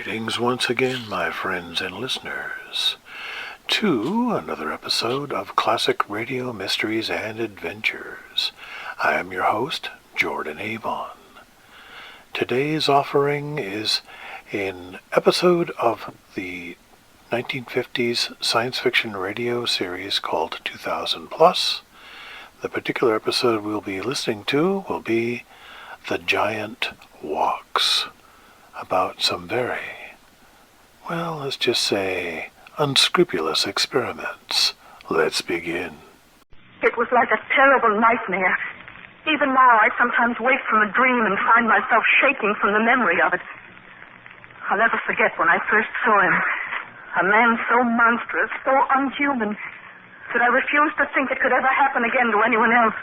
Greetings once again, my friends and listeners, to another episode of Classic Radio Mysteries and Adventures. I am your host, Jordan Avon. Today's offering is an episode of the 1950s science fiction radio series called 2000 Plus. The particular episode we'll be listening to will be The Giant Walks, about some very, well, let's just say, unscrupulous experiments. Let's begin. It was like a terrible nightmare. Even now, I sometimes wake from a dream and find myself shaking from the memory of it. I'll never forget when I first saw him. A man so monstrous, so unhuman, that I refused to think it could ever happen again to anyone else.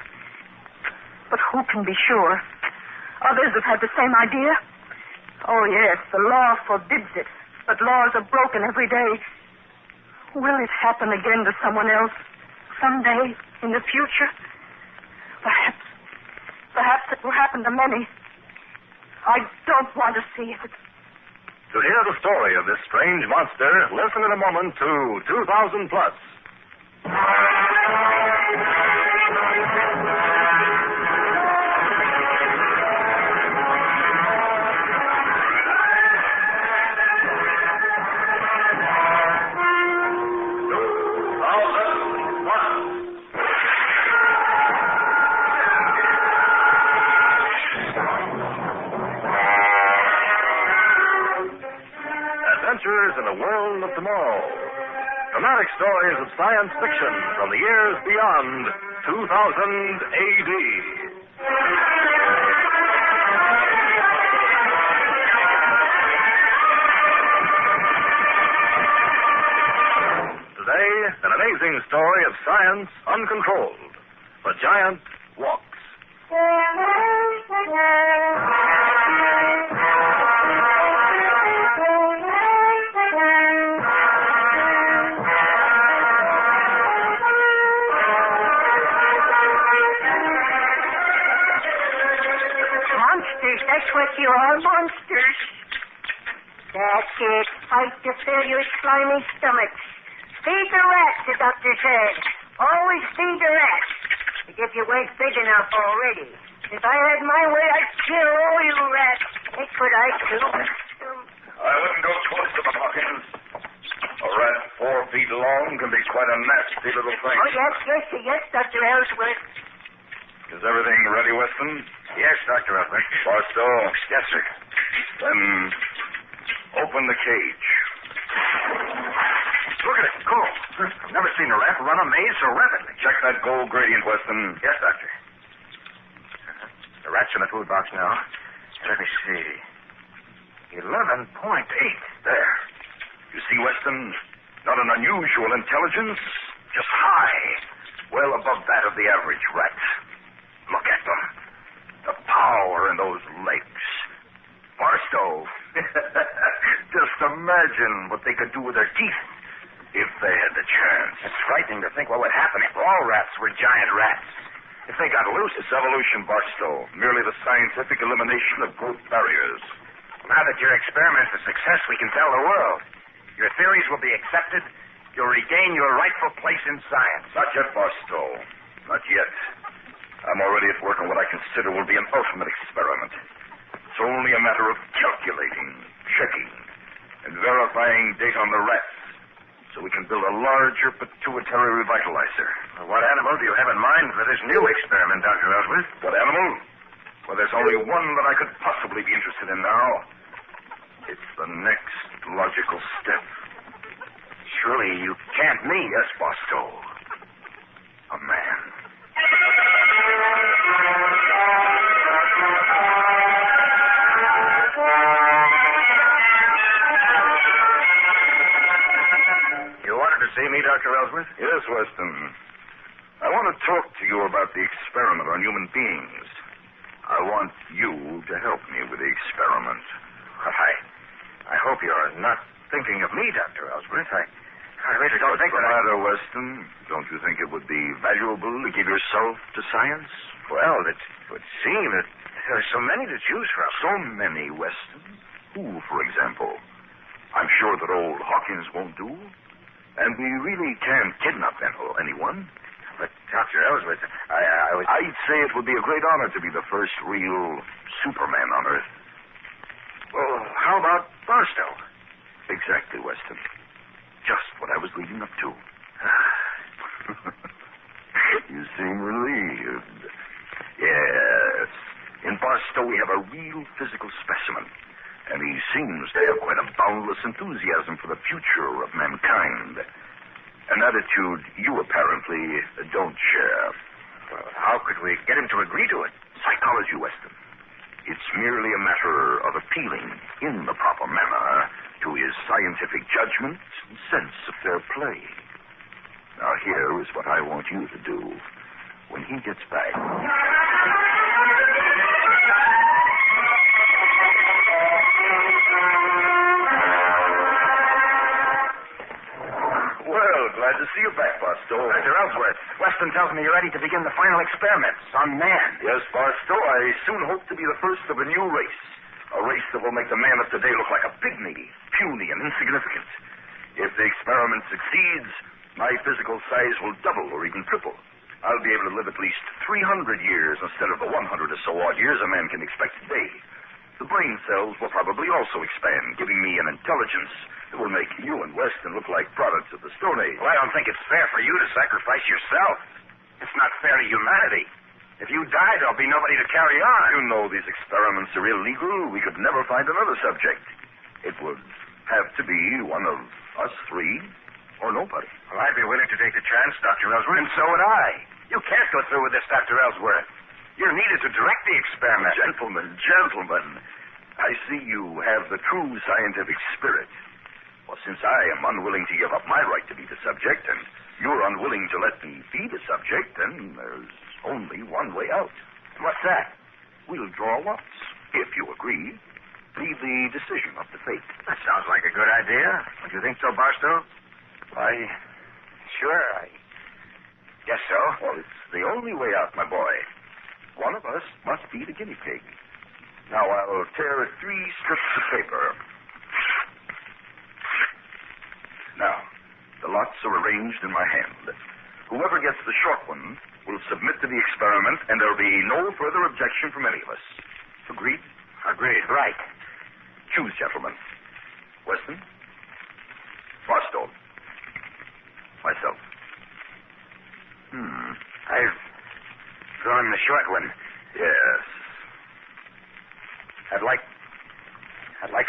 But who can be sure? Others have had the same idea. Oh, yes, the law forbids it, but laws are broken every day. Will it happen again to someone else, someday, in the future? Perhaps it will happen to many. I don't want to see it. To hear the story of this strange monster, listen in a moment to 2000 Plus. Adventures in a world of tomorrow. Dramatic stories of science fiction from the years beyond 2000 AD. Today, an amazing story of science uncontrolled. The Giant Walks. That's what you are, monsters. That's it. Fight to fill your slimy stomachs. Feed the rats, the doctor said. Always feed the rats. As if you weren't big enough already. If I had my way, I'd kill all you rats. That's what I'd do. I wouldn't go close to the Hawkins. A rat 4 feet long can be quite a nasty little thing. Oh, yes, Dr. Ellsworth. Is everything ready, Weston? Yes, Dr. Ellsworth. Barstow? Yes, sir. Then open the cage. Look at it. Go. I've never seen a rat run a maze so rapidly. Check that gold gradient, Weston. Yes, Doctor. The rat's in the food box now. Let me see. 11.8. There. You see, Weston? Not an unusual intelligence, just high. Well above that of the average rat. Look at them. The power in those legs. Barstow. Just imagine what they could do with their teeth if they had the chance. It's frightening to think what would happen if all rats were giant rats. If they got loose. It's evolution, Barstow. Merely the scientific elimination of growth barriers. Now that your experiment's a success, we can tell the world. Your theories will be accepted. You'll regain your rightful place in science. Not yet, Barstow. Not yet. I'm already at work on what I consider will be an ultimate experiment. It's only a matter of calculating, checking, and verifying data on the rats so we can build a larger pituitary revitalizer. Well, what animal do you have in mind for this new experiment, Dr. Ellsworth? What animal? Well, there's only one that I could possibly be interested in now. It's the next logical step. Surely you can't mean... Yes, Barstow. A man. You wanted to see me, Dr. Ellsworth? Yes, Weston. I want to talk to you about the experiment on human beings. I want you to help me with the experiment. I hope you're not thinking of me, Dr. Ellsworth. I really don't think What's that the matter, Weston? Don't you think it would be valuable to give yourself to science? Well, it would seem that there are so many to choose from. So many, Weston. Who, for example? sure that old Hawkins won't do. And we really can't kidnap anyone. But, Dr. Ellsworth, I'd say it would be a great honor to be the first real Superman on Earth. Well, how about Barstow? Exactly, Weston. Just what I was leading up to. You seem relieved. Yes. In Barstow, we have a real physical specimen. And he seems to have quite a boundless enthusiasm for the future of mankind. An attitude you apparently don't share. Well, how could we get him to agree to it? Psychology, Weston. It's merely a matter of appealing in the proper manner to his scientific judgment and sense of fair play. Now, here is what I want you to do when he gets back. Well, glad to see you back, Barstow. Dr. Ellsworth, Weston tells me you're ready to begin the final experiments on man. Yes, Barstow, I soon hope to be the first of a new race. A race that will make the man of today look like a pygmy, puny and insignificant. If the experiment succeeds, my physical size will double or even triple. I'll be able to live at least 300 years instead of the 100 or so odd years a man can expect today. The brain cells will probably also expand, giving me an intelligence that will make you and Weston look like products of the Stone Age. Well, I don't think it's fair for you to sacrifice yourself. It's not fair to humanity. If you die, there'll be nobody to carry on. You know these experiments are illegal. We could never find another subject. It would have to be one of us three or nobody. Well, I'd be willing to take the chance, Dr. Ellsworth. And so would I. You can't go through with this, Dr. Ellsworth. You're needed to direct the experiment. Gentlemen, I see you have the true scientific spirit. Well, since I am unwilling to give up my right to be the subject, and you're unwilling to let me be the subject, then there's only one way out. What's that? We'll draw lots, if you agree. Leave the decision up to fate. That sounds like a good idea. Don't you think so, Barstow? Sure, I guess so. Well, it's the only way out, my boy. One of us must be the guinea pig. Now, I'll tear 3 strips of paper. Now, the lots are arranged in my hand. Whoever gets the short one will submit to the experiment, and there'll be no further objection from any of us. Agreed? Agreed. Right. Choose, gentlemen. Weston? Barstow? Myself. I've drawn the short one. Yes. I'd like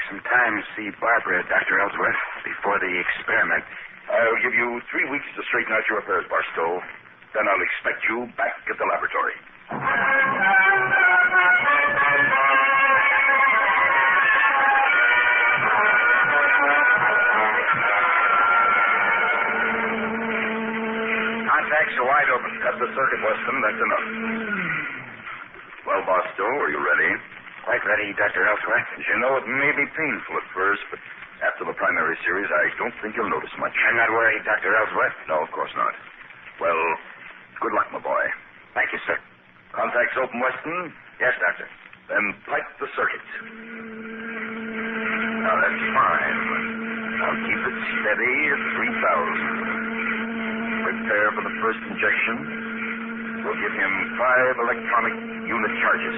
some time to see Barbara, Dr. Ellsworth, before the experiment. I'll give you 3 weeks to straighten out your affairs, Barstow. Then I'll expect you back at the laboratory. Contacts are wide open. Cut the circuit, Weston. That's enough. Well, Barstow, are you ready? Quite ready, Dr. Ellsworth. As you know, it may be painful at first, but after the primary series, I don't think you'll notice much. I'm not worried, Dr. Ellsworth. No, of course not. Well, good luck, my boy. Thank you, sir. Contacts open, Weston? Yes, Doctor. Then pipe the circuit. Now, that's fine. Now, keep it steady at 3,000. Prepare for the first injection. We'll give him 5 electronic unit charges.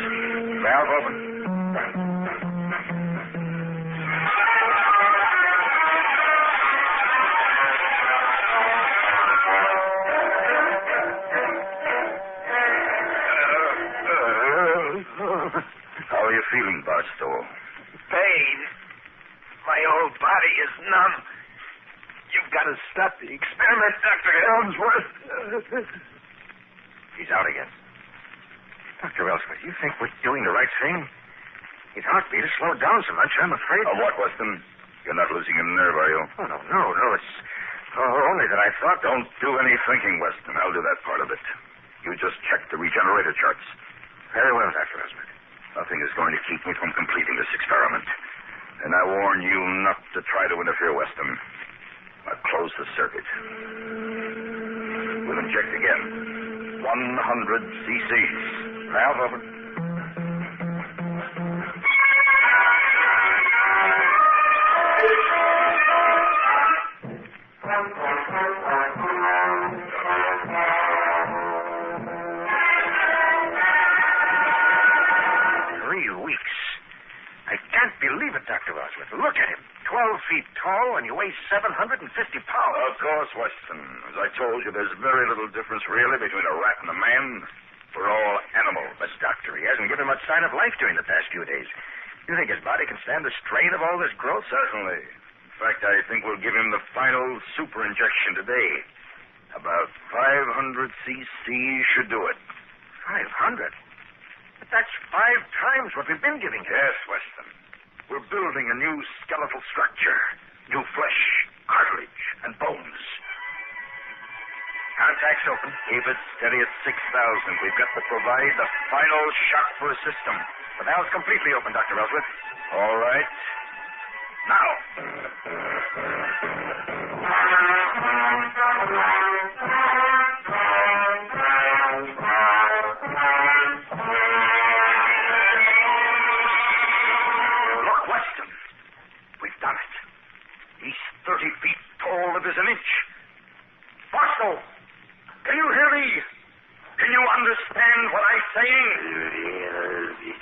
Valve open. How are you feeling, Barstow? Pain. My whole body is numb. You've got to stop the experiment, Dr. Ellsworth. He's out again. Dr. Ellsworth, you think we're doing the right thing? It ought to be to slow down so much, I'm afraid. What, Weston? You're not losing a nerve, are you? Oh, no. It's only that I thought... Don't do any thinking, Weston. I'll do that part of it. You just check the regenerator charts. Very well, Dr. Ellsworth. Nothing is going to keep me from completing this experiment. And I warn you not to try to interfere, Weston. I'll close the circuit. We'll inject again. 100 cc's. Valve open. Ellsworth. Look at him. 12 feet tall, and you weigh 750 pounds. Of course, Weston. As I told you, there's very little difference, really, between a rat and a man. We're all animals. But, Doctor, he hasn't given much sign of life during the past few days. You think his body can stand the strain of all this growth? Certainly. In fact, I think we'll give him the final super injection today. About 500 cc should do it. 500? But that's 5 times what we've been giving him. Yes, Weston. We're building a new skeletal structure. New flesh, cartilage, and bones. Contact's open. Keep it steady at 6,000. We've got to provide the final shock for a system. The valve's completely open, Dr. Ellsworth. All right. Now. Look, Weston. We've done it. He's 30 feet tall if there's an inch. Barstow, can you hear me? Can you understand what I'm saying?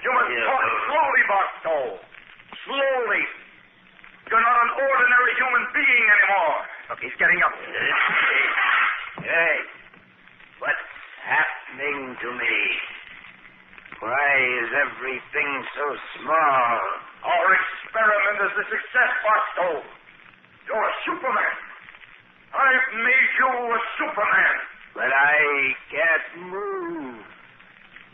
You must talk slowly, Barstow. Slowly. You're not an ordinary human being anymore. Look, he's getting up. Hey, what's happening to me? Why is everything so small? Our experiment is a success, Barstow. You're a Superman. I've made you a Superman. But I can't move.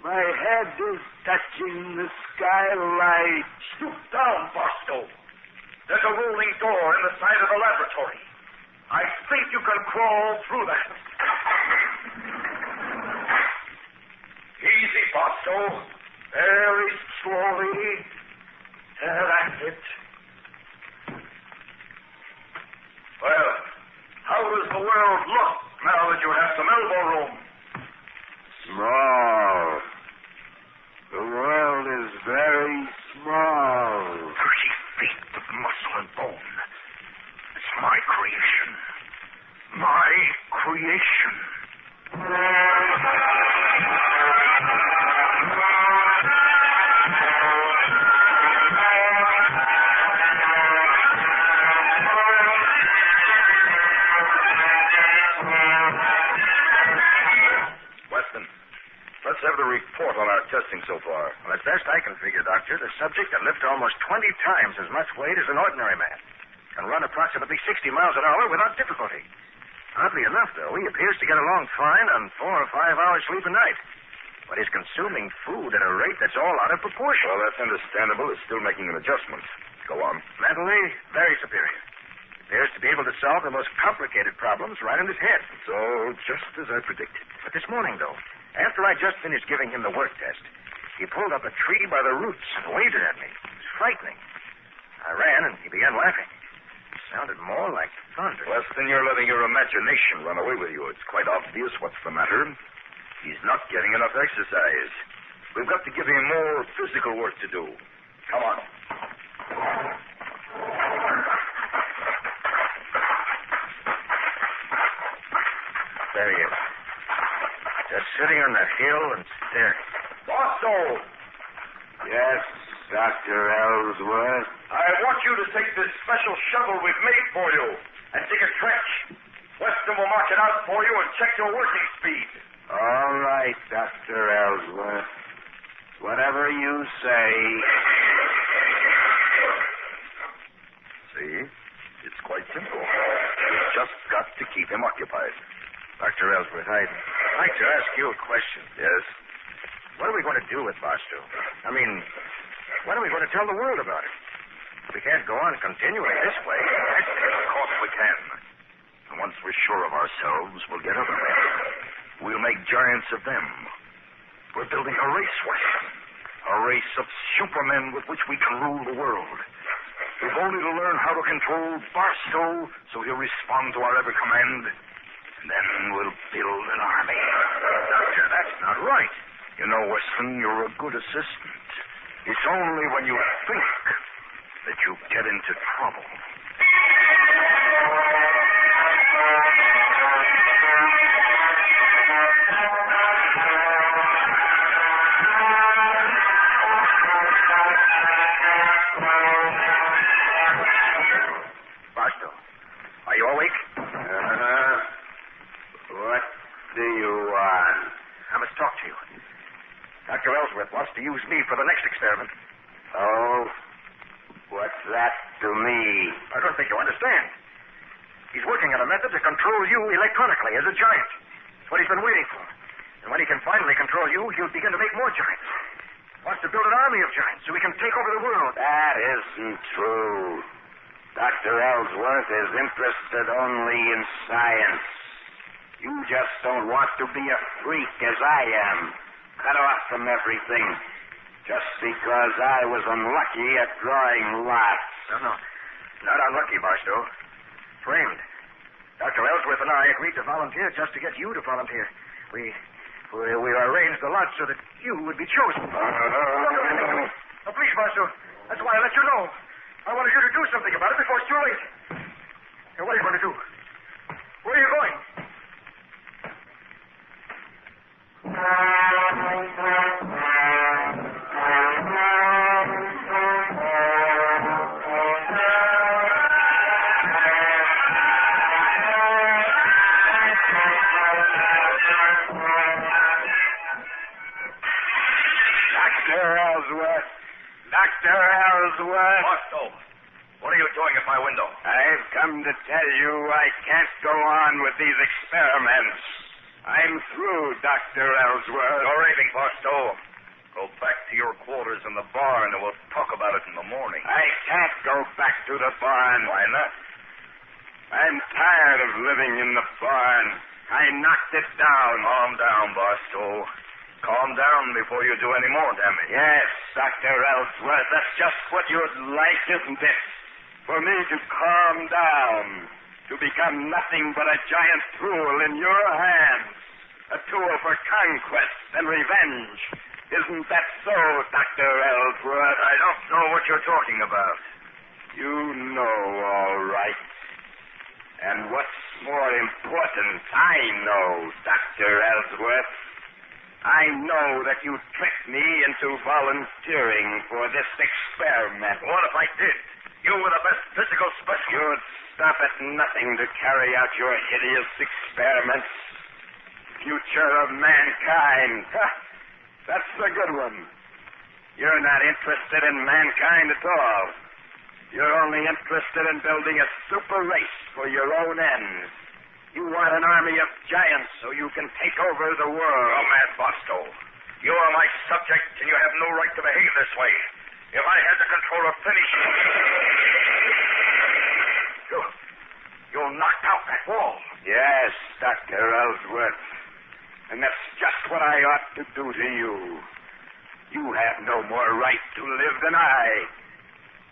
My head is touching the skylight. Stoop down, Barstow. There's a rolling door in the side of the laboratory. I think you can crawl through that. Easy, Barstow. Very slowly. That's it. Well, how does the world look now that you have some elbow room? Small. The world is very small. 30 feet of muscle and bone. It's my creation. My creation. Weston, let's have the report on our testing so far. Well, as best I can figure, Doctor, the subject can lift almost 20 times as much weight as an ordinary man. Can run approximately 60 miles an hour without difficulty. Oddly enough, though, he appears to get along fine on 4 or 5 hours sleep a night. But he's consuming food at a rate that's all out of proportion. Well, that's understandable. It's still making an adjustment. Go on. Mentally, very superior. Appears to be able to solve the most complicated problems right in his head. It's all just as I predicted. But this morning, though, after I just finished giving him the work test, he pulled up a tree by the roots and waved it at me. It was frightening. I ran, and he began laughing. It sounded more like thunder. Weston, you're letting your imagination run away with you. It's quite obvious what's the matter. He's not getting enough exercise. We've got to give him more physical work to do. Come on. There he is. Just sitting on the hill and staring. Barstow, Yes, Dr. Ellsworth. I want you to take this special shovel we've made for you and dig a trench. Weston will mark it out for you and check your working speed. All right, Dr. Ellsworth. Whatever you say. See? It's quite simple. You've just got to keep him occupied. Dr. Ellsworth, I'd like to ask you a question. Yes? What are we going to do with Barstow? I mean, when are we going to tell the world about it? We can't go on continuing this way. Of course we can. And once we're sure of ourselves, we'll get other men. We'll make giants of them. We're building a race, Weston. A race of supermen with which we can rule the world. We've only to learn how to control Barstow so he'll respond to our every command. And then we'll build an army. Doctor, that's not right. You know, Weston, you're a good assistant. It's only when you think that you get into trouble. to use me for the next experiment. Oh? What's that to me? I don't think you understand. He's working on a method to control you electronically as a giant. It's what he's been waiting for. And when he can finally control you, he'll begin to make more giants. Wants to build an army of giants so he can take over the world. That isn't true. Dr. Ellsworth is interested only in science. You just don't want to be a freak as I am. Cut off from everything. Just because I was unlucky at drawing lots. No. Not unlucky, Barstow. Framed. Dr. Ellsworth and I agreed to volunteer just to get you to volunteer. We arranged the lot so that you would be chosen. Now, please, Barstow. That's why I let you know. I wanted you to do something about it before it's too late. Now, what are you going to do? Where are you going? Dr. Ellsworth. Barstow, what are you doing at my window? I've come to tell you I can't go on with these experiments. I'm through, Dr. Ellsworth. You're raving, Barstow. Go back to your quarters in the barn and we'll talk about it in the morning. I can't go back to the barn. Why not? I'm tired of living in the barn. I knocked it down. Calm down, Barstow. Calm down before you do any more damage. Yes, Dr. Ellsworth, that's just what you'd like, isn't it? For me to calm down, to become nothing but a giant tool in your hands, a tool for conquest and revenge. Isn't that so, Dr. Ellsworth? I don't know what you're talking about. You know, all right. And what's more important, I know, Dr. Ellsworth. I know that you tricked me into volunteering for this experiment. What if I did? You were the best physical specialist. You'd stop at nothing to carry out your hideous experiments. Future of mankind. Ha! That's a good one. You're not interested in mankind at all. You're only interested in building a super race for your own ends. You want an army of giants so you can take over the world. You're mad, Barstow. You are my subject, and you have no right to behave this way. If I had the control of finish... You knocked out that wall. Yes, Dr. Ellsworth. And that's just what I ought to do to you. You have no more right to live than I.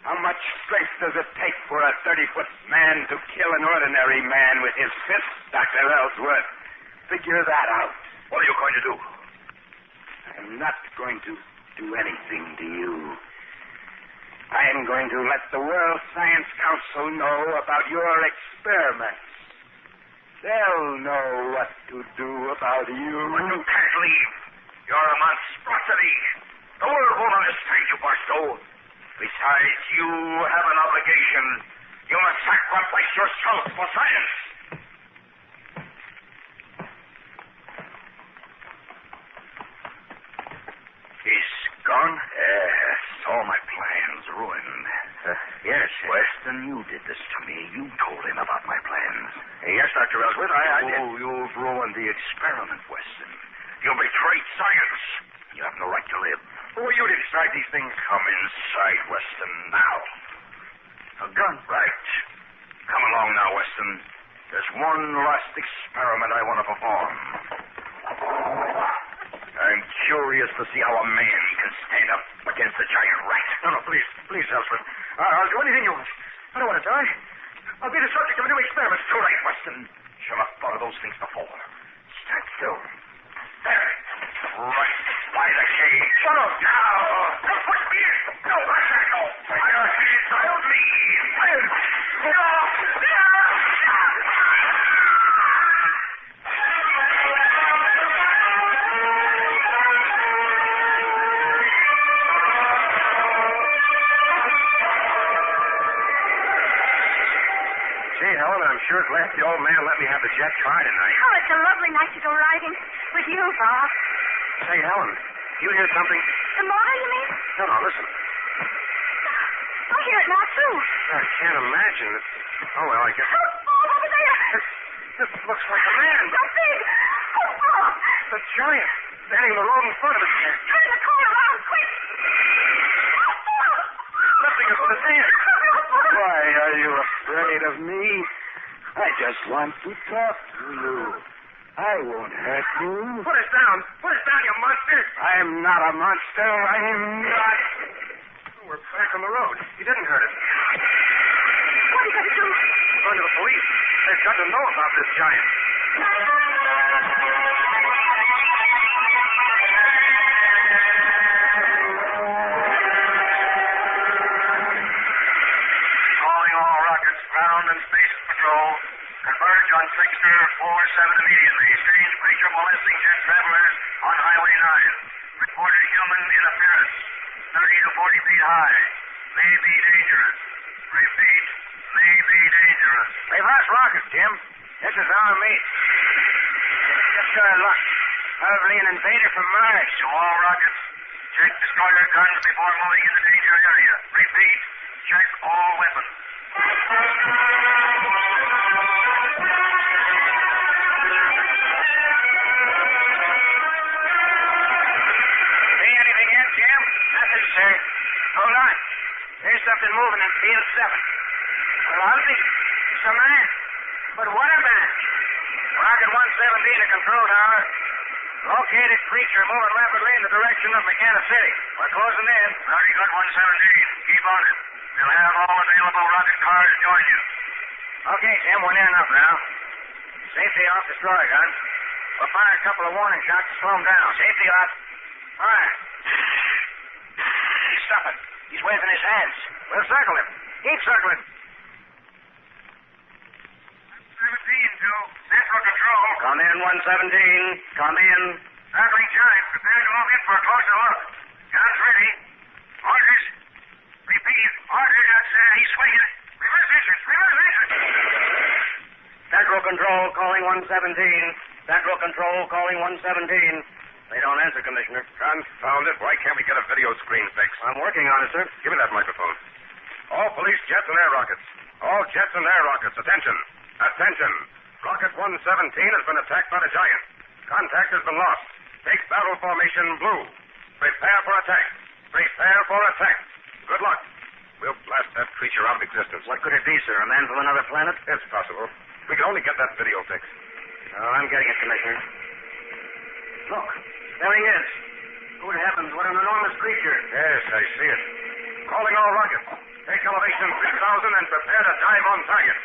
How much strength does it take for a 30-foot man to kill an ordinary man with his fist, Dr. Ellsworth? Figure that out. What are you going to do? I'm not going to do anything to you. I'm going to let the World Science Council know about your experiments. They'll know what to do about you. But you can't leave. You're a monstrosity. The world won't understand you, Barstow. Besides, you have an obligation. You must sacrifice yourself for science. He's gone? Yes, all my plans ruined. Yes. Weston, you did this to me. You told him about my plans. Yes, Dr. Ellsworth, I did. Oh, you've ruined the experiment, Weston. You betrayed science. You have no right to live. Who are you to decide these things? Come inside, Weston, now. A gun? Right. Come along now, Weston. There's one last experiment I want to perform. I'm curious to see how a man can stand up against a giant rat. No, please, Ellsworth. I'll do anything you want. I don't want to die. I'll be the subject of a new experiment. Too late, Weston. Should have thought of those things before. Stand still. There. Right by the cage. Shut up. Now. Don't push me in. No, no. I don't hands on me. No. Gee, Helen, I'm sure glad the old man let me have the jet try tonight. Oh, it's a lovely night to go riding with you, Bob. Say, Helen, you hear something? The motor, you mean? No, listen. I hear it now, too. I can't imagine it. Oh, well, I guess... Oh, over there. This looks like a man. So big. Oh. The giant. Standing in the road in front of us. Turn the car around, quick. Lifting us with his hand. Why are you afraid of me? I just want to talk to you. I won't hurt you. Put us down. Put us down, you monster. I am not a monster. I am not. We're back on the road. He didn't hurt us. What are you going to do? Going to the police. They've got to know about this giant. Calling all rockets, ground and space patrol. Converge on Sector 47 immediately. Strange creature molesting jet travelers on Highway 9. Reported human in appearance. 30 to 40 feet high. May be dangerous. Repeat, may be dangerous. They've lost rockets, Jim. This is our mate. Just our luck. Probably an invader from Mars. To all rockets, check destroyer guns before moving in the danger area. Repeat, check all weapons. See anything yet, Jim? Nothing, sir. Hold on. There's something moving in field 7. Well, I'll be. It's a man. But what a man. Rocket 117 to control tower. Located creature moving rapidly in the direction of McKenna City. We're closing in. Very good, 117. Keep on it. We'll have all available rocket cars join you. Okay, Jim, we're near enough now. Safety off destroyer gun. We'll fire a couple of warning shots to slow him down. Safety off. Fire. He's stopping. He's waving his hands. We'll circle him. Keep circling. 17 to Central Control. Come in, 117. Come in. Circling giant. Prepare to move in for a closer look. Guns ready. Orders. Repeat. Orders. He's swinging. Reverse entrance. Reverse entrance. Central Control calling 117. Central Control calling 117. They don't answer, Commissioner. Confound it. Why can't we get a video screen fix? I'm working on it, sir. Give me that microphone. All police jets and air rockets. All jets and air rockets. Attention. Attention. Rocket 117 has been attacked by the giant. Contact has been lost. Take battle formation blue. Prepare for attack. Prepare for attack. Good luck. We'll blast that creature out of existence. What could it be, sir? A man from another planet? It's possible. We can only get that video fixed. Oh, I'm getting it, Commissioner. Look, there he is. Good heavens, what an enormous creature. Yes, I see it. Calling all rockets. Take elevation 3,000 and prepare to dive on target.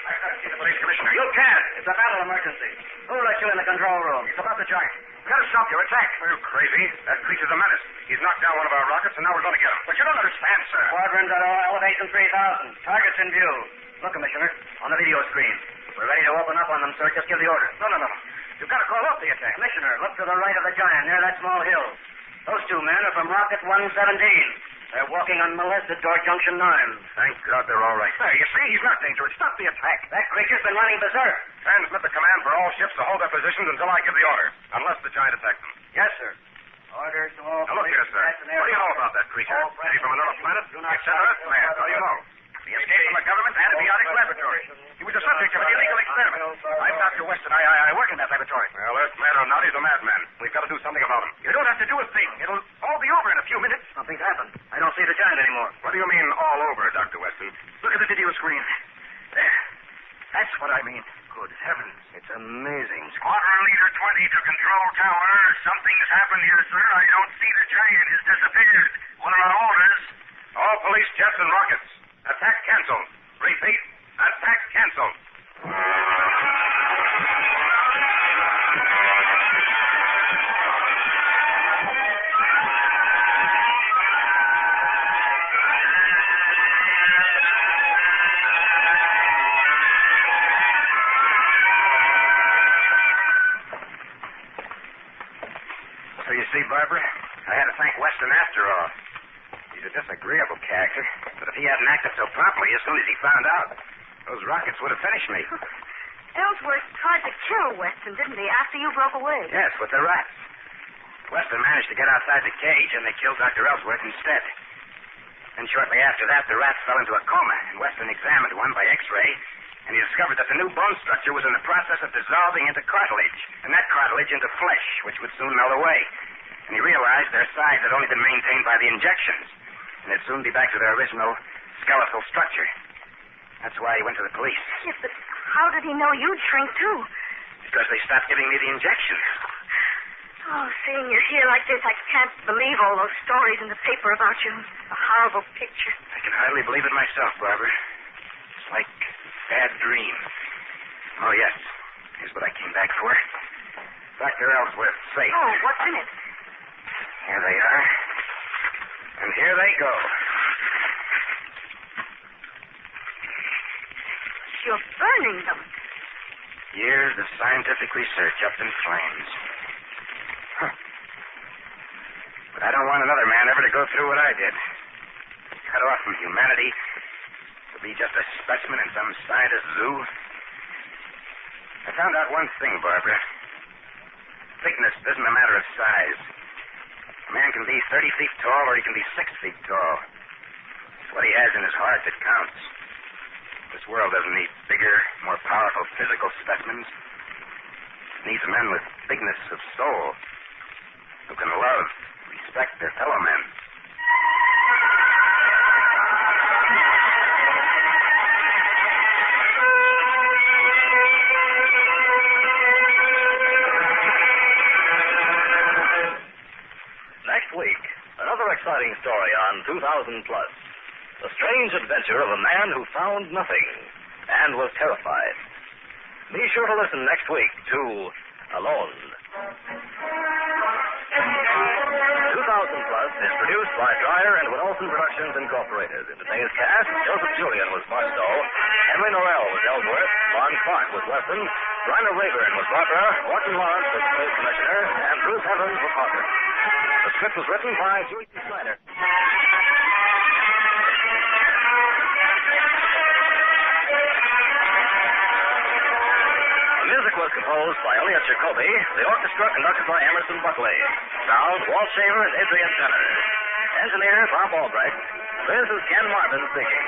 Police Commissioner. You can't. It's a battle emergency. Who let you in the control room? It's about the giant. We've got to stop your attack. Are you crazy? That creature's a menace. He's knocked down one of our rockets, and now we're going to get him. But you don't understand, sir. Squadrons at elevation 3,000. Targets in view. Look, Commissioner, on the video screen. We're ready to open up on them, sir. Just give the order. No. You've got to call off the attack. Commissioner, look to the right of the giant near that small hill. Those two men are from Rocket 117. They're walking unmolested toward Junction 9. Thank God they're all right. There, you see, he's not dangerous. Stop the attack. That creature's been running berserk. Transmit the command for all ships to hold their positions until I give the order. Unless the giant attacks them. Yes, sir. Orders to all. Now, look here, sir. What do you know about that creature? Is he from another planet? Etc.? How do you know? He escaped from a government antibiotic laboratory. He was the subject of an illegal experiment. I'm Dr. Weston. I work in that laboratory. Well, this man or not, he's a madman. We've got to do something about him. You don't have to do a thing. It'll all be over in a few minutes. Something's happened. I don't see the giant anymore. What do you mean, all over, Dr. Weston? Look at the video screen. There. That's what I mean. Good heavens. It's amazing. Squadron Leader 20 to Control Tower. Something's happened here, sir. I don't see the giant. He's disappeared. What are our orders? All police jets and rockets. Attack canceled. Repeat. Attack canceled. So you see, Barbara, I had to thank Weston after all. He's a disagreeable character, but if he hadn't acted so promptly as soon as he found out, those rockets would have finished me. Ellsworth tried to kill Weston, didn't he, after you broke away? Yes, with the rats. Weston managed to get outside the cage, and they killed Dr. Ellsworth instead. Then shortly after that, the rats fell into a coma, and Weston examined one by X-ray, and he discovered that the new bone structure was in the process of dissolving into cartilage, and that cartilage into flesh, which would soon melt away. And he realized their size had only been maintained by the injections, and they'd soon be back to their original skeletal structure. That's why he went to the police. Yes, but how did he know you'd shrink, too? Because they stopped giving me the injections. Oh, seeing you here like this, I can't believe all those stories in the paper about you. A horrible picture. I can hardly believe it myself, Barbara. It's like a bad dream. Oh, yes. Here's what I came back for. Dr. Ellsworth's safe. Oh, what's in it? Here they are. And here they go. You're burning them. Years of scientific research up in flames. Huh. But I don't want another man ever to go through what I did. Cut off from humanity to be just a specimen in some scientist's zoo. I found out one thing, Barbara. Thickness isn't a matter of size. A man can be 30 feet tall or he can be 6 feet tall. It's what he has in his heart that counts. This world doesn't need bigger, more powerful physical specimens. It needs men with bigness of soul who can love, respect their fellow men. Next week, another exciting story on 2000 Plus. The strange adventure of a man who found nothing and was terrified. Be sure to listen next week to Alone. 2000 Plus is produced by Dreyer and Winolson Productions Incorporated. In today's cast, Joseph Julian was Barstow, Henry Norrell was Ellsworth, Lon Clark was Weston, Bryna Rayburn was Barbara, Wharton Lawrence was Police Commissioner, and Bruce Evans was Parker. The script was written by Julian Snyder. The music was composed by Elliot Jacoby, the orchestra conducted by Emerson Buckley. Sound, Walt Shaver and Adrian Tenner. Engineer, Bob Albrecht. This is Ken Marvin speaking.